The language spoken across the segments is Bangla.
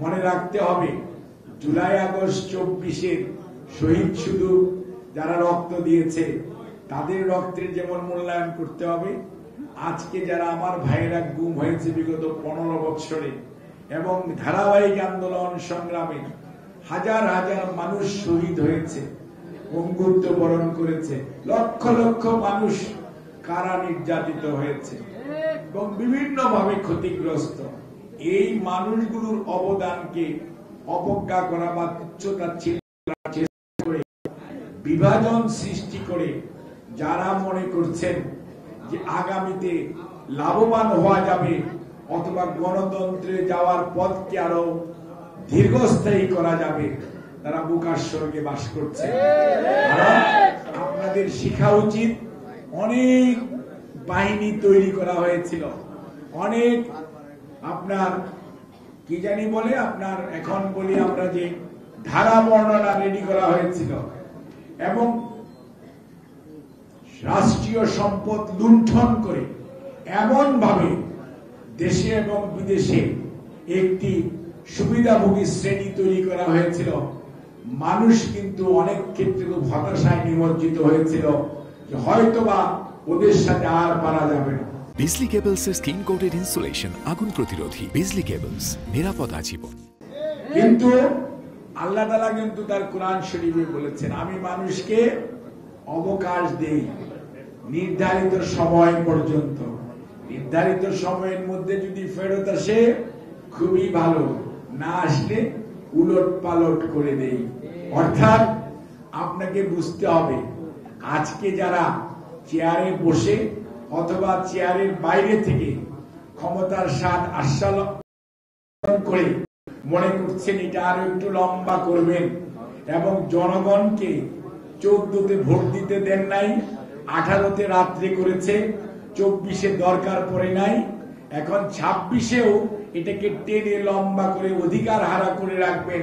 মনে রাখতে হবে জুলাই আগস্ট 24-এর শহীদ শুধু যারা রক্ত দিয়েছে তাদের রক্তের যেমন মূল্যায়ন করতে হবে, আজকে যারা আমার ভাইয়েরা গুম হয়েছে বিগত 15 বছরে এবং ধারাবাহিক আন্দোলন সংগ্রামে হাজার হাজার মানুষ শহীদ হয়েছে, বঙ্গুত্ব বরণ করেছে, লক্ষ লক্ষ মানুষ কারা নির্যাতিত হয়েছে এবং বিভিন্ন ভাবে ক্ষতিগ্রস্ত, এই মানুষগুলোর অবদানকে অবজ্ঞা করা বা তুচ্ছতাচ্ছিল্য করার চেষ্টা করে বিভাজন সৃষ্টি করে যারা মনে করছেন যে আগামীতে লাভবান হওয়া যাবে অথবা গণতন্ত্রে যাওয়ার পথকে আরো দীর্ঘস্থায়ী করা যাবে, তারা বোকার স্বর্গে বাস করছে। আপনাদের শিখা উচিত, অনেক বাহিনী তৈরি করা হয়েছিল, অনেক আপনার কি জানি বলে আপনার এখন বলি আমরা যে ধারা বর্ণনা রেডি করা হয়েছিল এবং রাষ্ট্রীয় সম্পদ লুণ্ঠন করে এমন ভাবে দেশে এবং বিদেশে একটি সুবিধাভোগী শ্রেণী তৈরি করা হয়েছিল, মানুষ কিন্তু অনেক ক্ষেত্রে খুব হতাশায় নিমজ্জিত হয়েছিল যে হয়তোবা ওদের সাথে আর পারা যাবে না। বিজলি কেবলস এর স্কিন কোটেড ইনসুলেশন আগুন প্রতিরোধী। বিজলি কেবলস, নিরাপদ আজীবন। কিন্তু আল্লাহ তাআলা কিন্তু তার কোরআন শরীফে বলেছেন, আমি মানুষকে অবকাশ দেই নির্ধারিত সময় পর্যন্ত, নির্ধারিত সময়ের মধ্যে যদি ফেরত আসে খুবই ভালো, না আসলে উলট পালট করে দেই। অর্থাৎ আপনাকে বুঝতে হবে আজকে যারা চেয়ারে বসে অথবা চেয়ারের বাইরে থেকে ক্ষমতার স্বাদ আস্বাদন করে মনে করছেন এটা আরো একটু লম্বা করবেন এবং জনগণকে 14তে ভোট দিতে দেন নাই, 18তে রাত্রে করেছে, 24-এ দরকার পড়ে নাই, এখন 26-এও এটাকে টেনে লম্বা করে অধিকার হারা করে রাখবেন।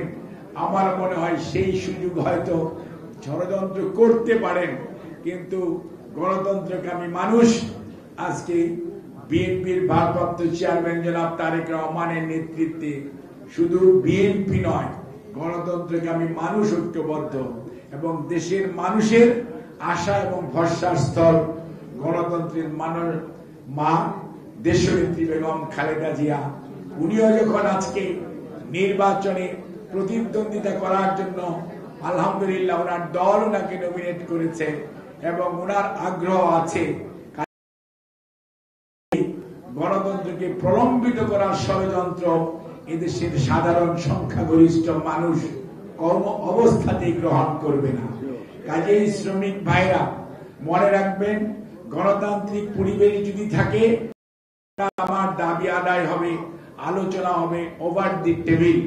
আমার মনে হয় সেই সুযোগ হয়তো ষড়যন্ত্র করতে পারেন, কিন্তু গণতন্ত্রকামী মানুষ আজকে বিএনপির ভারপ্রাপ্ত চেয়ারম্যান জনাব তারেক রহমানের নেতৃত্বে শুধু বিএনপি নয়, গণতন্ত্রকামী মানুষ ঐক্যবদ্ধ এবং দেশের মানুষের আশা এবং ভরসার স্থল গণতন্ত্রের মা দেশনেত্রী বেগম খালেদা জিয়া। উনিও যখন আজকে নির্বাচনে প্রতিদ্বন্দ্বিতা করার জন্য আলহামদুলিল্লাহ ওনার দল ওনাকে নমিনেট করেছে এবং ওনার আগ্রহ আছে গণতন্ত্রকে প্রলম্বিত করার ষড়যন্ত্র এদেশের সাধারণ সংখ্যাগরিষ্ঠ মানুষ কোন অবস্থাতেই গ্রহণ করবে না। কাজেই শ্রমিক ভাইরা মনে রাখবেন, গণতান্ত্রিক পরিবেশ যদি থাকে আমার দাবি আদায় হবে, আলোচনা হবে ওভার দি টেবিল।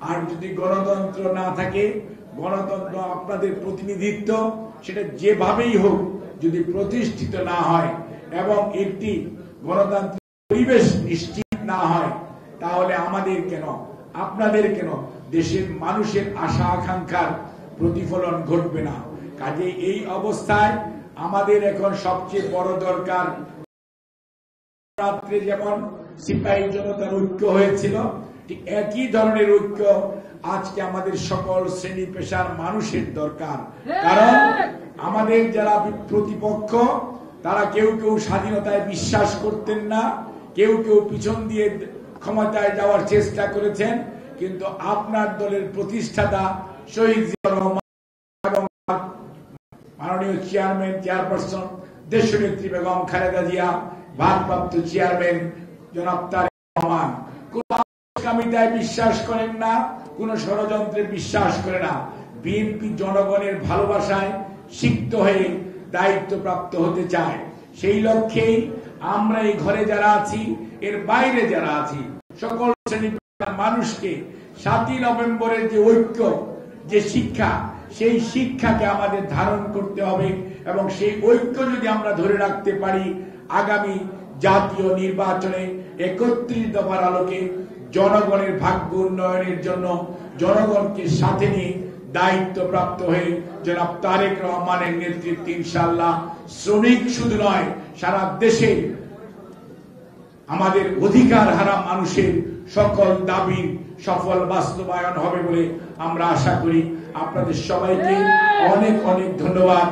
আর যদি গণতন্ত্র না থাকে, গণতন্ত্র আপনাদের প্রতিনিধিত্ব সেটা যেভাবেই হোক যদি প্রতিষ্ঠিত না হয় এবং একটি গণতান্ত্রিক পরিবেশ নিশ্চিত না হয়, তাহলে আমাদের কেন আপনাদের কেন দেশের মানুষের আশা আকাঙ্ক্ষার প্রতিফলন ঘটবে না। কাজে এই অবস্থায় আমাদের এখন সবচেয়ে বড় দরকার, রাত্রে যেমন সিপাহী জনতার ঐক্য হয়েছিল ঠিক একই ধরনের ঐক্য আজকে আমাদের সকল শ্রেণী পেশার মানুষের দরকার। কারণ আমাদের যারা প্রতিপক্ষ তারা কেউ কেউ স্বাধীনতায় বিশ্বাস করতেন না, কেউ কেউ পিছন দিয়ে ক্ষমতায় যাওয়ার চেষ্টা করেছেন, কিন্তু আপনার দলের প্রতিষ্ঠাতা শহীদ জিয়াউর রহমান এবং মাননীয় চেয়ারপারসন দেশনেত্রী বেগম খালেদা জিয়া, ভারপ্রাপ্ত চেয়ারম্যান জনাব তারেক রহমান কোন আকামিতায় বিশ্বাস করেন না, কোন ষড়যন্ত্রে বিশ্বাস করে না। বিএনপি জনগণের ভালোবাসায় সিক্ত হয়ে দায়িত্বপ্রাপ্ত হতে চায়। সেই লক্ষ্যেই আমরা এই ঘরে যারা আছি, এর বাইরে যারা আছি, সকল শ্রেণীর মানুষকে 7ই নভেম্বরের যে ঐক্য, যে শিক্ষা, সেই শিক্ষাকে আমাদের ধারণ করতে হবে এবং সেই ঐক্য যদি আমরা ধরে রাখতে পারি, আগামী জাতীয় নির্বাচনে 31 দফার আলোকে জনগণের ভাগ্য উন্নয়নের জন্য জনগণকে সাথে নিয়ে দায়িত্বপ্রাপ্ত হয়ে জনাব তারেক রহমানের নেতৃত্বে ইনশাআল্লাহ শ্রমিক শুধু নয়, সারা দেশে আমাদের অধিকার হারা মানুষের সকল দাবির সফল বাস্তবায়ন হবে বলে আমরা আশা করি। আপনাদের সবাইকে অনেক অনেক ধন্যবাদ।